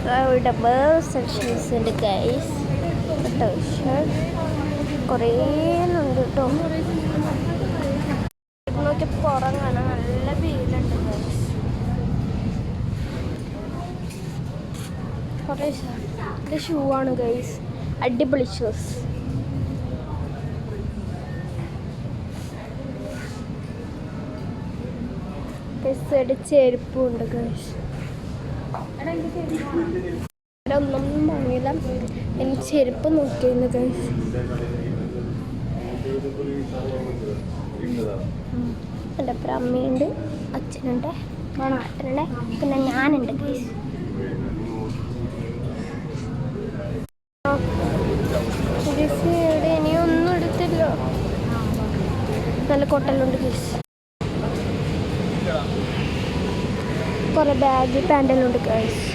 ഇവിടെ സെക്ഷൻസ് ഉണ്ട് ഗൈസ്. കുറേ ഉണ്ട് കേട്ടോ. നോക്കി പുറം കാണാൻ നല്ല വെയിലുണ്ട് ഗൈസ്. കുറേ ഇത് ഷൂ ആണ് ഗൈസ്. അടിപൊളി ഷൂസ്. ചെരുപ്പും ഉണ്ട് ഗൈസ്. ഒന്നും വാങ്ങിയില്ല. എനിക്ക് ചെരുപ്പ് നോക്കിയിരുന്നു ഗൈസ്. എൻ്റെ അപ്പുറം അമ്മയുണ്ട്, അച്ഛനുണ്ട്, ഏട്ടനുണ്ട്, പിന്നെ ഞാനുണ്ട് ഗൈസ്. ഇവിടെ ഇനിയൊന്നും എടുത്തില്ല. നല്ല കൊട്ടലുണ്ട് ഗൈസ്. കുറേ ബാഗ് പാൻറ്റെല്ലാം ഉണ്ട് ഗൈസ്.